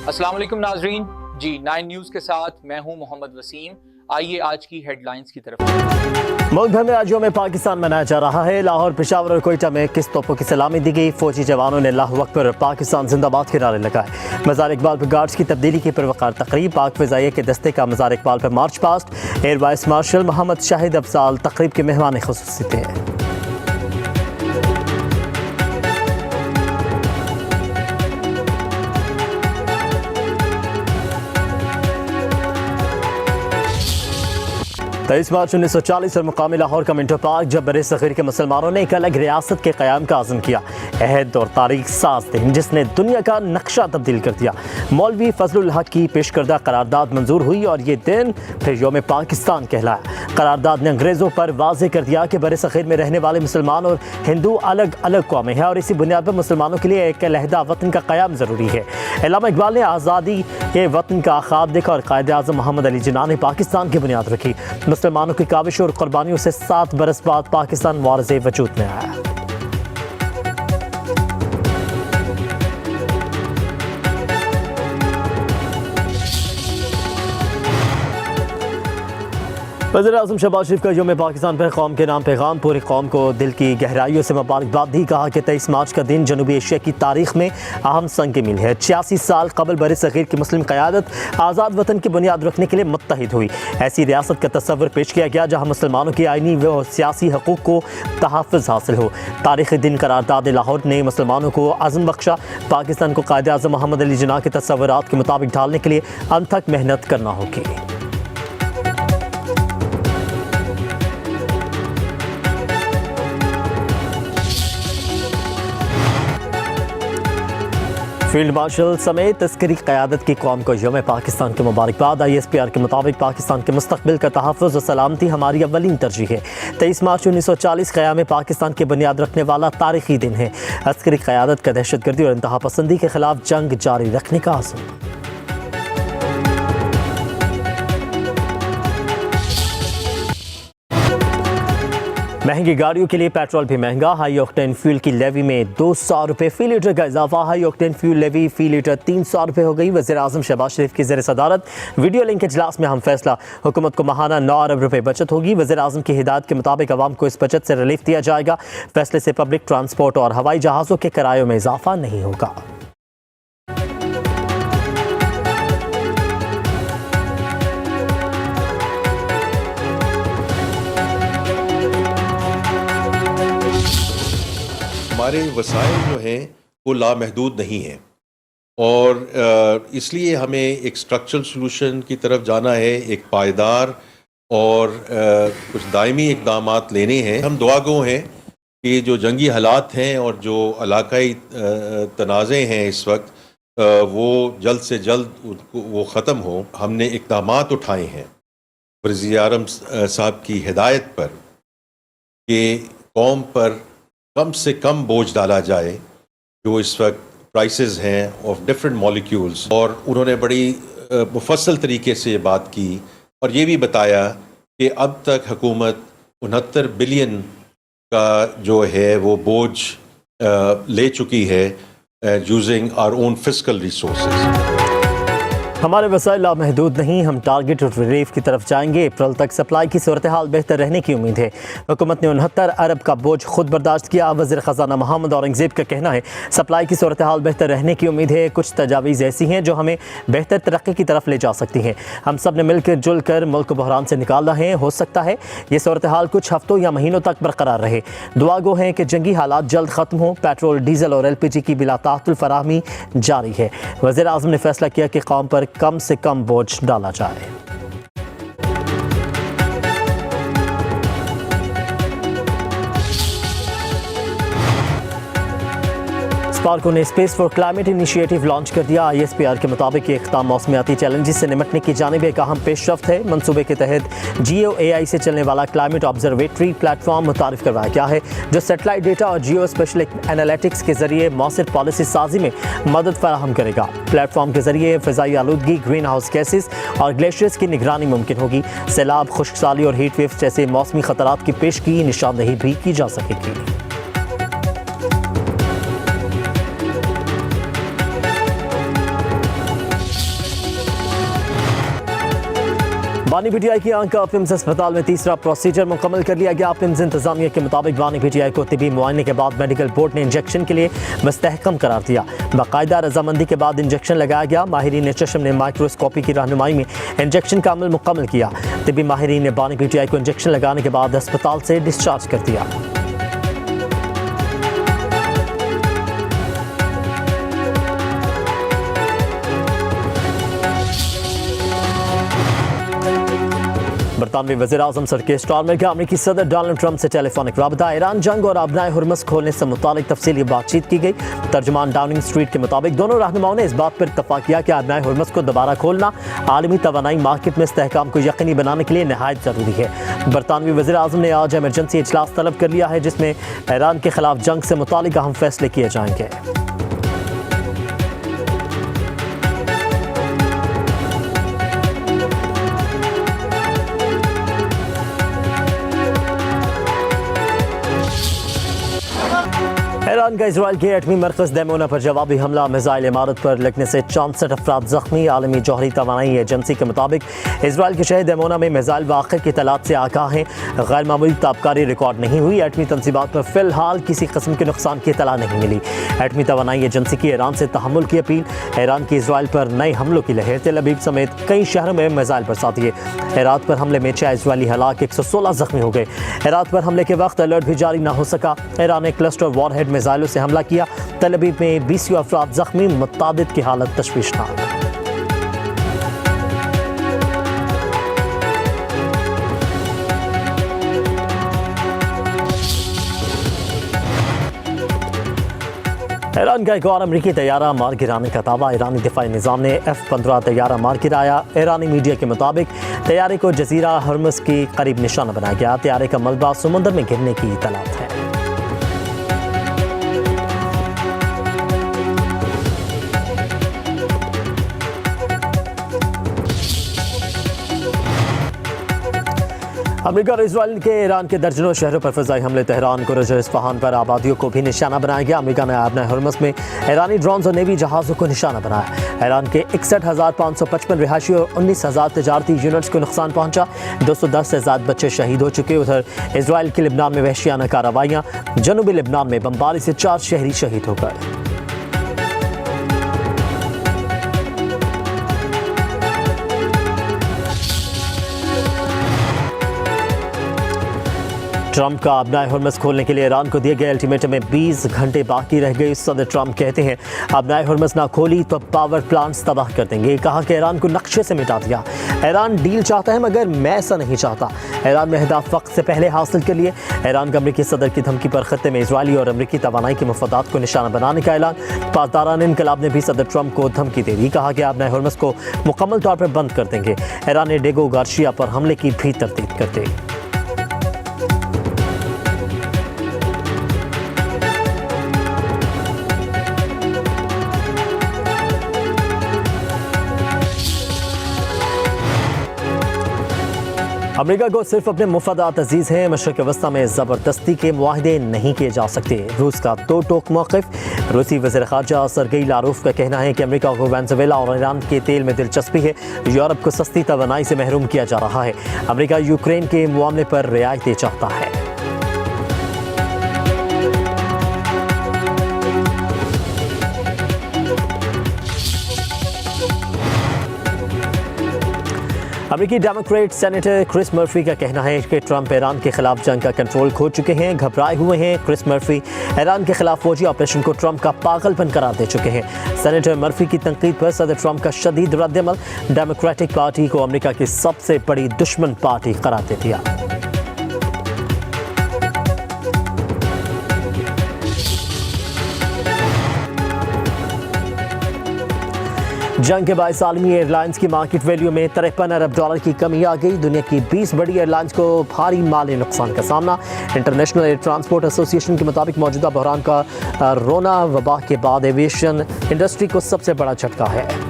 अस्सलाम वालेकुम नाजरीन, जी 9 न्यूज़ के साथ मैं हूं मोहम्मद वसीम। आइए आज की हेडलाइंस की तरफ। मुल्क भर में आज यौम पाकिस्तान मनाया जा रहा है। लाहौर, पेशावर और कोयटा में किस तोपों की सलामी दी गई। फौजी जवानों ने अल्लाहू अकबर, पाकिस्तान जिंदाबाद के नारे लगाए। मज़ार इकबाल पर गार्ड्स की तब्दीली की पुरवकार तकरीब। पाक फ़िज़ाइया के दस्ते का मज़ार इकबाल पर march past. Air vice marshal Mohammad Shahid Afzal तकरीब के मेहमान खुसूसी थे। तेईस मार्च 1940 और मुकामी लाहौर का मिंटो पार्क, जब बरे सग़ीर के मुसलमानों ने एक अलग रियासत के क़याम का आज़म किया। अहद और तारीख साज दिन जिसने दुनिया का नक्शा तब्दील कर दिया। मौलवी फजलुल हक की पेश करदा करारदाद मंजूर हुई और ये दिन फिर यौम पाकिस्तान कहलाया। करारदाद ने अंग्रेज़ों पर वाज़ेह कर दिया कि बरे सग़ीर में रहने वाले मुसलमान और हिंदू अलग अलग कौमें हैं और इसी बुनियाद पर मुसलमानों के लिए एक अलहदा वतन का क़याम ज़रूरी है। अल्लामा इकबाल ने आज़ादी के वतन का ख्वाब देखा और कायद आज़म मोहम्मद अली जिन्ना ने पाकिस्तान की बुनियाद रखी। मुसलमानों की काविश और कुर्बानियों से 7 बरस बाद पाकिस्तान वारज़े वजूद में आया। वज़ीर-ए-आज़म शहबाज शरीफ का यौम पाकिस्तान पर कौम के नाम पैगाम। पूरी कौम को दिल की गहराइयों से मुबारकबाद दी। कहा कि 23 मार्च का दिन जनूबी एशिया की तारीख में अहम संग मिल है। 86 साल कबल बर सग़ीर की मुस्लिम क़यादत आज़ाद वतन की बुनियाद रखने के लिए मुत्तहिद हुई। ऐसी रियासत का तस्वर पेश किया गया जहाँ मुसलमानों की आइनी व सियासी हकूक़ को तहफ़्फ़ुज़ हासिल हो। तारीख़ी दिन करारदाद लाहौर ने मुसलमानों को अज़्म बख्शा। पाकिस्तान को कायद आज़म मोहम्मद अली जिन्ना के तस्वुरात के मुताबिक ढालने के लिए अनथक मेहनत करना होगी। फील्ड मार्शल समेत तस्करी क़यादत की कौम को यौम पाकिस्तान की मुबारकबाद। ISPR के मुताबिक पाकिस्तान के मुस्तक़बिल का तहफ़्फ़ुज़ और सलामती हमारी अव्वलीन तरजीह है। 23 मार्च 1940 क़याम पाकिस्तान की बुनियाद रखने वाला तारीख़ी दिन है। अस्करी क़यादत का दहशतगर्दी और इंतहा पसंदी के ख़िलाफ़ जंग जारी रखने का आज़म। महंगी गाड़ियों के लिए पेट्रोल भी महंगा। हाई ऑक्टेन फ्यूल की लेवी में 200 रुपये फ़ी लीटर का इजाफा। हाई ऑक्टेन फ्यूल लेवी फ़ी लीटर 300 रुपये हो गई। वज़ीर-ए-आज़म शहबाज शरीफ की ज़ेर सदारत वीडियो लिंक इजलास में अहम फैसला। हुकूमत को माहाना 9 अरब रुपये बचत होगी। वज़ीर-ए-आज़म की हिदायत के मुताबिक आवाम को इस बचत से रिलीफ दिया जाएगा। फैसले से पब्लिक ट्रांसपोर्ट और हवाई जहाज़ों के किरायों में इजाफा नहीं होगा। हमारे वसाइल जो हैं वो लामहदूद नहीं हैं और इसलिए हमें एक स्ट्रक्चरल सलूशन की तरफ जाना है, एक पायदार और कुछ दायमी इक़दामात लेने हैं। हम दुआगो हैं कि जो जंगी हालात हैं और जो इलाकाई तनाज़े हैं इस वक्त वो जल्द से जल्द वो ख़त्म हो। हमने इक़दामात उठाए हैं वज़ीर-ए-आज़म साहब की हिदायत पर कि कौम पर कम से कम बोझ डाला जाए जो इस वक्त प्राइसेस हैं ऑफ डिफरेंट मॉलिक्यूल्स। और उन्होंने बड़ी मुफस्सल तरीके से ये बात की और ये भी बताया कि अब तक हुकूमत 69 बिलियन का जो है वो बोझ ले चुकी है using our own fiscal resources. हमारे वसाइल लामहदूद नहीं, हम टारगेट और रिलीफ की तरफ जाएंगे। अप्रैल तक सप्लाई की सूरत हाल बेहतर रहने की उम्मीद है। हुकूमत ने 69 अरब का बोझ खुद बर्दाश्त किया। वज़ीर ख़ज़ाना मोहम्मद औरंगज़ेब का कहना है सप्लाई की सूरत हाल बेहतर रहने की उम्मीद है। कुछ तजावीज़ ऐसी हैं जो हमें बेहतर तरक्की की तरफ ले जा सकती हैं। हम सब ने मिलकर जुल कर मुल्क को बहरान से निकालना है। हो सकता है ये सूरत हाल कुछ हफ्तों या महीनों तक बरकरार रहे। दुआ गो हैं कि जंगी हालात जल्द ख़त्म हो। पेट्रोल, डीजल और LPG की बिला ताअत्तुल फराहमी जारी है। वज़ीर-ए-आज़म ने फैसला किया कि कौम पर कम से कम बोझ डाला जाए। स्पार्को ने space for climate initiative launch कर दिया। ISPR के मुताबिक ये इक़दाम मौसमियाती चैलेंजेस से निपटने की जानिब एक अहम पेशरफ्त है। मंसूबे के तहत GeoAI से चलने वाला क्लाइमेट ऑब्जर्वेटरी प्लेटफॉर्म मुतारिफ करवाया गया है जो सेटेलाइट डेटा और जियो स्पेशल एनालिटिक्स के जरिए मौसर पॉलिसी साजी में मदद फराहम करेगा। प्लेटफॉर्म के जरिए फ़िज़ाई आलूदगी, ग्रीन हाउस गैसेस और ग्लेशियर्स की निगरानी मुमकिन होगी। सैलाब, खुश्कसाली और हीट वेव्स जैसे मौसमी खतरात की पेशगी निशानदही भी की जा सकेगी। बानी पीटीआई की आंका पिम्स अस्पताल में तीसरा प्रोसीजर मुकम्मल कर लिया गया। पिम्स इंतजामिया के मुताबिक बानी पीटीआई को तिबी मुआयने के बाद मेडिकल बोर्ड ने इंजेक्शन के लिए मुस्तहकम करार दिया। बाकायदा रजामंदी के बाद इंजेक्शन लगाया गया। माहिरीन चश्म ने माइक्रोस्कोपी की रहनुमाई में इंजेक्शन का अमल मुकम्मल किया। तिबी माहिरीन ने बानी पीटीआई को इंजेक्शन लगाने के बाद अस्पताल से डिस्चार्ज कर दिया। बरतानवी वज़ीर-ए-आज़म सर के स्टारमर का अमेरिकी सदर डोनाल्ड ट्रंप से टेलीफोनिक राबता। ईरान जंग और अबनाए हुर्मुज़ खोलने से मुतालिक तफसीली बातचीत की गई। तर्जुमान डाउनिंग स्ट्रीट के मुताबिक दोनों रहनुमाओं ने इस बात पर इत्तफाक किया कि अबनाए हुर्मुज़ को दोबारा खोलना आलमी तवानाई मार्केट में इस्तेहकाम को यकीनी बनाने के लिए नहायत ज़रूरी है। बरतानवी वज़ीर-ए-आज़म ने आज एमरजेंसी इजलास तलब कर लिया है, जिसमें ईरान के खिलाफ जंग से मुतालिक अहम फैसले किए जाएंगे। ईरान का इसराइल के एटमी मरकज़ दैमोना पर जवाबी हमला। मिसाइल इमारत पर लगने से 64 अफराद जख्मी। आलमी जौहरी तवानाई एजेंसी के मुताबिक इसराइल के शहर दैमोना में मिसाइल वाक़े की तलात से आगाह हैं। गैर मामूली ताबकारी रिकॉर्ड नहीं हुई। एटमी तंजीबात पर फिलहाल किसी किस्म के नुकसान की इतला नहीं मिली। एटमी तवानाई एजेंसी की ईरान से तहम्मुल की अपील। ईरान की इसराइल पर नए हमलों की लहर। तेल अवीव समेत कई शहरों में मिसाइल बरसात हुई। इराक पर हमले में 6 इसराइली हलाक, 116 जख्मी हो गए। इराक पर हमले के वक्त अलर्ट भी जारी न हो सका। ईरान ने क्लस्टर वॉरहेड मिसाइलों से हमला किया। तेल अवीव में 20 अफराद जख्मी, मुतादिद की हालत तशवीशनाक। ईरान का एक और अमरीकी तैयारा मार गिराने का दावा। ईरानी दिफाई निज़ाम ने F-15 तैयारा मार गिराया। ईरानी मीडिया के मुताबिक तैयारे को जजीरा हुर्मुज़ के करीब निशाना बनाया गया। तैयारे का मलबा समुद्र में गिरने की इतलात है। अमेरिका और इसराइल के ईरान के दर्जनों शहरों पर फ़िज़ाई हमले। तेहरान, कुरज और इस्फहान पर आबादियों को भी निशाना बनाया गया। अमेरिका ने अबनाए हुर्मुज़ में ईरानी ड्रोन्स और नेवी जहाज़ों को निशाना बनाया। ईरान के 61,555 रिहायशी और 19,000 तजारती यूनिट्स को नुकसान पहुंचा। 210 से ज़्यादा बच्चे शहीद हो चुके। उधर इसराइल के लिबनान में वहशियाना कार्रवाइयाँ। जनूबी लिबनान में बमबारी से 4 शहरी शहीद हो गए। ट्रंप का अबनाए हुर्मुज़ खोलने के लिए ईरान को दिए गए अल्टीमेटम में 20 घंटे बाकी रह गए। सदर ट्रंप कहते हैं अबनाए हुर्मुज़ ना खोली तो पावर प्लांट्स तबाह कर देंगे। कहा कि ईरान को नक्शे से मिटा दिया। ईरान डील चाहता है मगर मैं ऐसा नहीं चाहता। ईरान में अहदाफ वक्त से पहले हासिल कर लिए। ईरान के अमरीकी सदर की धमकी पर खत्ते में इसराइली और अमरीकी तवानाई के मफादात को निशाना बनाने का ऐलान। पासदारान इनकलाब ने भी सदर ट्रंप को धमकी दे दी। कहा कि अबनाए हुर्मुज़ को मुकम्मल तौर पर बंद कर देंगे। ईरान ने डेगो गार्शिया पर हमले की भी तरदीद कर दी। अमेरिका को सिर्फ अपने मुफादात अजीज हैं। मशरिक़ वस्ता में ज़बरदस्ती के मुआहदे नहीं किए जा सकते। रूस का दो टोक मौक़िफ़। रूसी वज़ीर ख़ारजा सरगेई लारोफ का कहना है कि अमेरिका को वेनेज़ुएला और ईरान के तेल में दिलचस्पी है। यूरोप को सस्ती तवानाई से महरूम किया जा रहा है। अमेरिका यूक्रेन के मामले पर रियायतें चाहता है। अमेरिकी डेमोक्रेट सेनेटर क्रिस मर्फी का कहना है कि ट्रंप ईरान के खिलाफ जंग का कंट्रोल खो चुके हैं, घबराए हुए हैं। क्रिस मर्फी ईरान के खिलाफ फौजी ऑपरेशन को ट्रंप का पागलपन करार दे चुके हैं। सेनेटर मर्फी की तनकीद पर सदर ट्रंप का शदीद रद्दअमल। डेमोक्रेटिक पार्टी को अमेरिका की सबसे बड़ी दुश्मन पार्टी करार दे दिया। जंग के बायस आलमी एयरलाइंस की मार्केट वैल्यू में $53 अरब की कमी आ गई। दुनिया की 20 बड़ी एयरलाइंस को भारी माली नुकसान का सामना। इंटरनेशनल एयर ट्रांसपोर्ट एसोसिएशन के मुताबिक मौजूदा बहरान का रोना वबा के बाद एविएशन इंडस्ट्री को सबसे बड़ा झटका है।